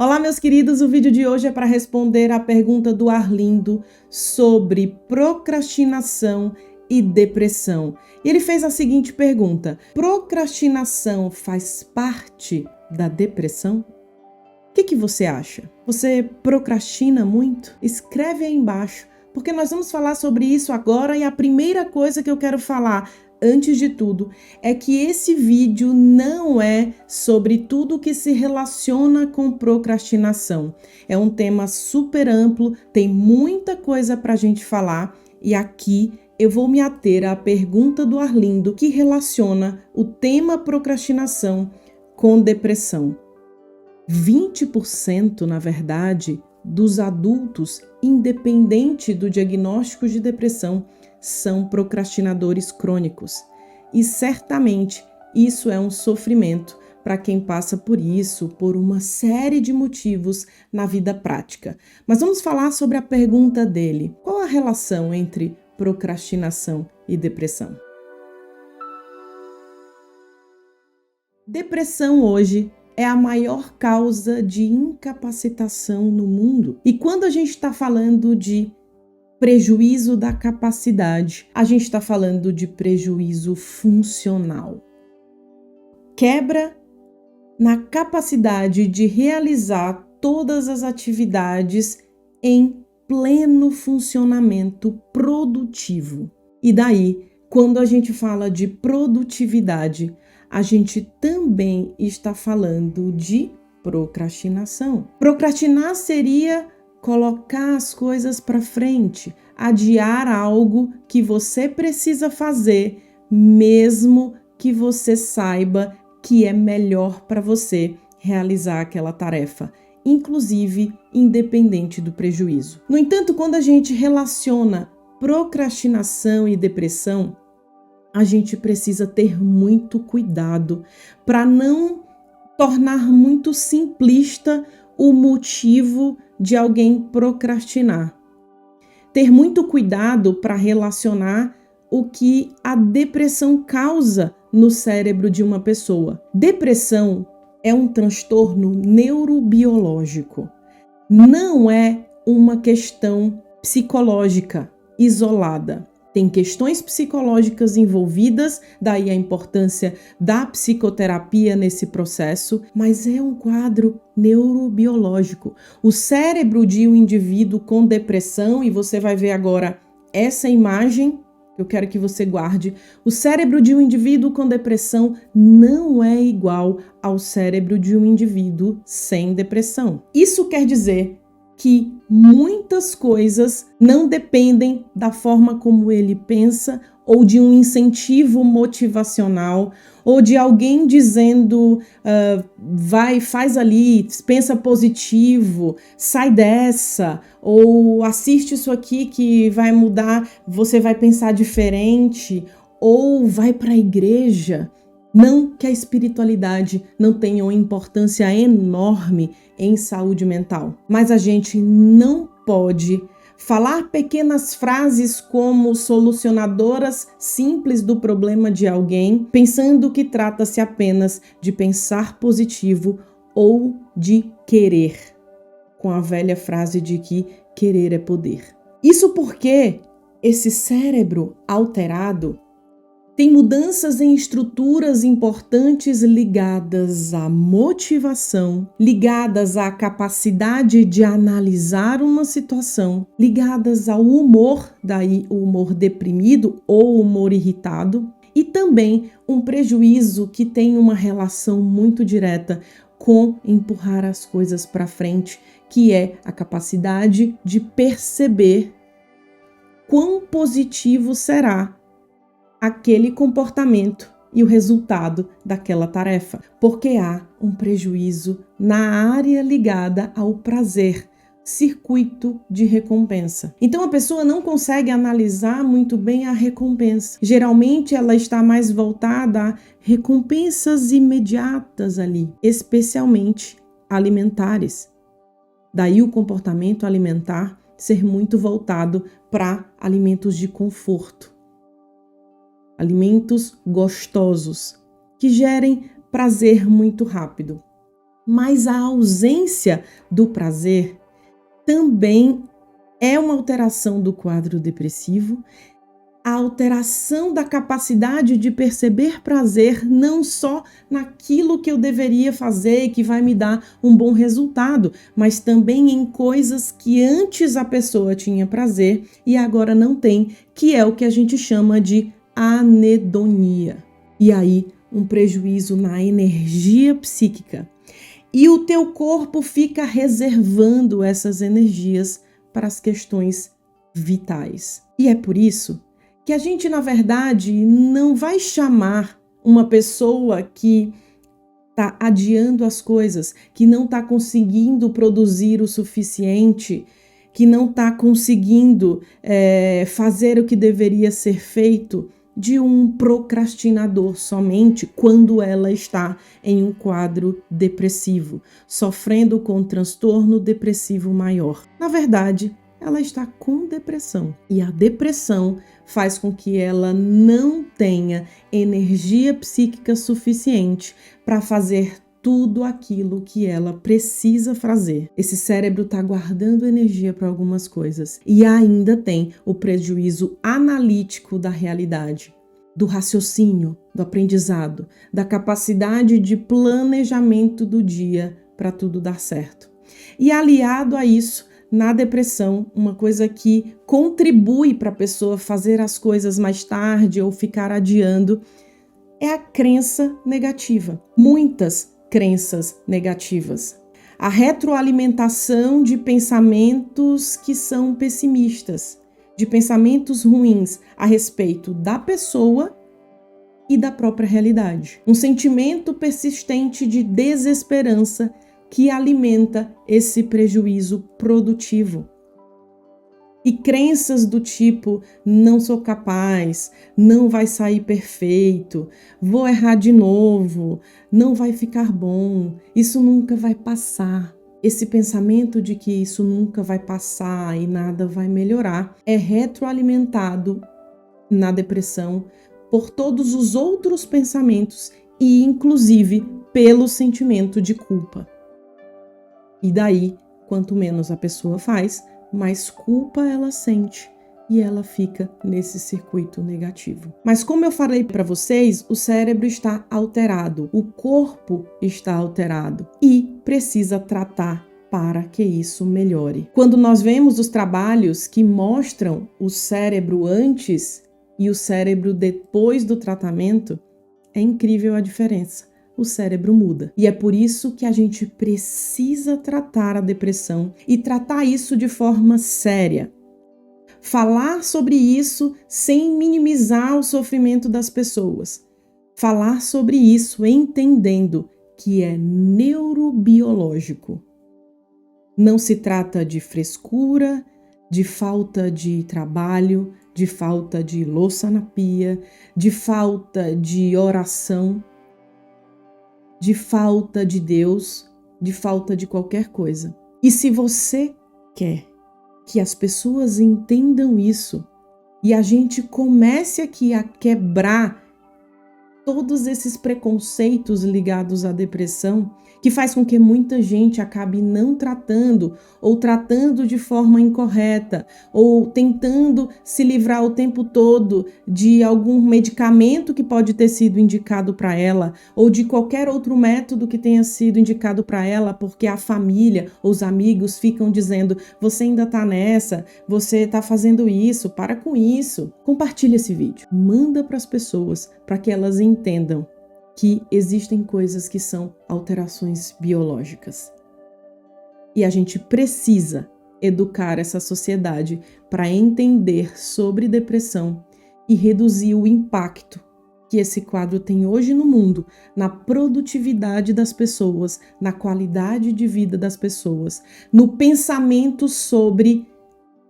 Olá, meus queridos, o vídeo de hoje é para responder a pergunta do Arlindo sobre procrastinação e depressão. E ele fez a seguinte pergunta: procrastinação faz parte da depressão? O que você acha? Você procrastina muito? Escreve aí embaixo, porque nós vamos falar sobre isso agora e a primeira coisa que eu quero falar, antes de tudo, é que esse vídeo não é sobre tudo que se relaciona com procrastinação. É um tema super amplo, tem muita coisa para a gente falar e aqui eu vou me ater à pergunta do Arlindo que relaciona o tema procrastinação com depressão. 20%, na verdade, dos adultos, independente do diagnóstico de depressão, são procrastinadores crônicos. E certamente isso é um sofrimento para quem passa por isso, por uma série de motivos na vida prática. Mas vamos falar sobre a pergunta dele: qual a relação entre procrastinação e depressão? Depressão hoje é a maior causa de incapacitação no mundo. E quando a gente está falando de prejuízo da capacidade, a gente está falando de prejuízo funcional. Quebra na capacidade de realizar todas as atividades em pleno funcionamento produtivo. E daí, quando a gente fala de produtividade, a gente também está falando de procrastinação. Procrastinar seria colocar as coisas para frente, adiar algo que você precisa fazer, mesmo que você saiba que é melhor para você realizar aquela tarefa, inclusive independente do prejuízo. No entanto, quando a gente relaciona procrastinação e depressão, a gente precisa ter muito cuidado para não tornar muito simplista o motivo de alguém procrastinar. Ter muito cuidado para relacionar o que a depressão causa no cérebro de uma pessoa. Depressão é um transtorno neurobiológico. Não é uma questão psicológica isolada. Tem questões psicológicas envolvidas, daí a importância da psicoterapia nesse processo, mas é um quadro neurobiológico. O cérebro de um indivíduo com depressão, e você vai ver agora essa imagem, que eu quero que você guarde, o cérebro de um indivíduo com depressão não é igual ao cérebro de um indivíduo sem depressão. Isso quer dizer que muitas coisas não dependem da forma como ele pensa ou de um incentivo motivacional ou de alguém dizendo vai, faz ali, pensa positivo, sai dessa, ou assiste isso aqui que vai mudar, você vai pensar diferente, ou vai para a igreja. Não que a espiritualidade não tenha uma importância enorme em saúde mental, mas a gente não pode falar pequenas frases como solucionadoras simples do problema de alguém, pensando que trata-se apenas de pensar positivo ou de querer, com a velha frase de que querer é poder. Isso porque esse cérebro alterado tem mudanças em estruturas importantes ligadas à motivação, ligadas à capacidade de analisar uma situação, ligadas ao humor, daí o humor deprimido ou humor irritado, e também um prejuízo que tem uma relação muito direta com empurrar as coisas para frente, que é a capacidade de perceber quão positivo será aquele comportamento e o resultado daquela tarefa, porque há um prejuízo na área ligada ao prazer, circuito de recompensa. Então a pessoa não consegue analisar muito bem a recompensa. Geralmente ela está mais voltada a recompensas imediatas ali, especialmente alimentares. Daí o comportamento alimentar ser muito voltado para alimentos de conforto. Alimentos gostosos, que gerem prazer muito rápido. Mas a ausência do prazer também é uma alteração do quadro depressivo, a alteração da capacidade de perceber prazer não só naquilo que eu deveria fazer e que vai me dar um bom resultado, mas também em coisas que antes a pessoa tinha prazer e agora não tem, que é o que a gente chama de anedonia. E aí, um prejuízo na energia psíquica. E o teu corpo fica reservando essas energias para as questões vitais. E é por isso que a gente, na verdade, não vai chamar uma pessoa que está adiando as coisas, que não está conseguindo produzir o suficiente, que não está conseguindo fazer o que deveria ser feito, de um procrastinador somente quando ela está em um quadro depressivo, sofrendo com um transtorno depressivo maior. Na verdade, ela está com depressão. E a depressão faz com que ela não tenha energia psíquica suficiente para fazer tudo aquilo que ela precisa fazer. Esse cérebro está guardando energia para algumas coisas e ainda tem o prejuízo analítico da realidade, do raciocínio, do aprendizado, da capacidade de planejamento do dia para tudo dar certo. E aliado a isso, na depressão, uma coisa que contribui para a pessoa fazer as coisas mais tarde ou ficar adiando é a crença negativa. Muitas crenças negativas. A retroalimentação de pensamentos que são pessimistas, de pensamentos ruins a respeito da pessoa e da própria realidade. Um sentimento persistente de desesperança que alimenta esse prejuízo produtivo. E crenças do tipo, não sou capaz, não vai sair perfeito, vou errar de novo, não vai ficar bom, isso nunca vai passar. Esse pensamento de que isso nunca vai passar e nada vai melhorar é retroalimentado na depressão por todos os outros pensamentos e, inclusive, pelo sentimento de culpa. E daí, quanto menos a pessoa faz, mais culpa ela sente e ela fica nesse circuito negativo. Mas como eu falei para vocês, o cérebro está alterado, o corpo está alterado e precisa tratar para que isso melhore. Quando nós vemos os trabalhos que mostram o cérebro antes e o cérebro depois do tratamento, é incrível a diferença. O cérebro muda. E é por isso que a gente precisa tratar a depressão e tratar isso de forma séria. Falar sobre isso sem minimizar o sofrimento das pessoas. Falar sobre isso entendendo que é neurobiológico. Não se trata de frescura, de falta de trabalho, de falta de louça na pia, de falta de oração, de falta de Deus, de falta de qualquer coisa. E se você quer que as pessoas entendam isso e a gente comece aqui a quebrar todos esses preconceitos ligados à depressão, que faz com que muita gente acabe não tratando ou tratando de forma incorreta ou tentando se livrar o tempo todo de algum medicamento que pode ter sido indicado para ela ou de qualquer outro método que tenha sido indicado para ela, porque a família ou os amigos ficam dizendo: você ainda tá nessa, você tá fazendo isso, para com isso. Compartilha esse vídeo, manda para as pessoas para que elas entendam que existem coisas que são alterações biológicas. E a gente precisa educar essa sociedade para entender sobre depressão e reduzir o impacto que esse quadro tem hoje no mundo, na produtividade das pessoas, na qualidade de vida das pessoas, no pensamento sobre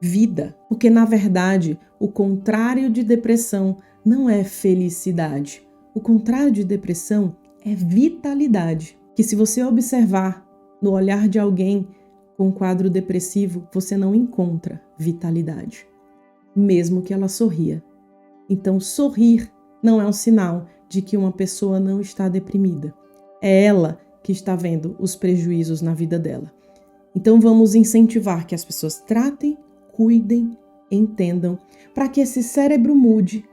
vida. Porque, na verdade, o contrário de depressão não é felicidade. O contrário de depressão é vitalidade, que se você observar no olhar de alguém com um quadro depressivo, você não encontra vitalidade, mesmo que ela sorria. Então, sorrir não é um sinal de que uma pessoa não está deprimida. É ela que está vendo os prejuízos na vida dela. Então vamos incentivar que as pessoas tratem, cuidem, entendam, para que esse cérebro mude,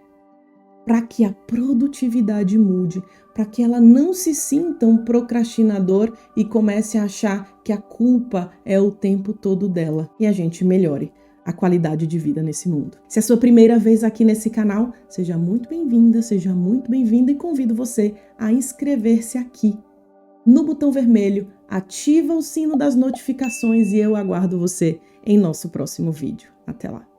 para que a produtividade mude, para que ela não se sinta um procrastinador e comece a achar que a culpa é o tempo todo dela e a gente melhore a qualidade de vida nesse mundo. Se é a sua primeira vez aqui nesse canal, seja muito bem-vinda, seja muito bem-vindo e convido você a inscrever-se aqui no botão vermelho, ativa o sino das notificações e eu aguardo você em nosso próximo vídeo. Até lá!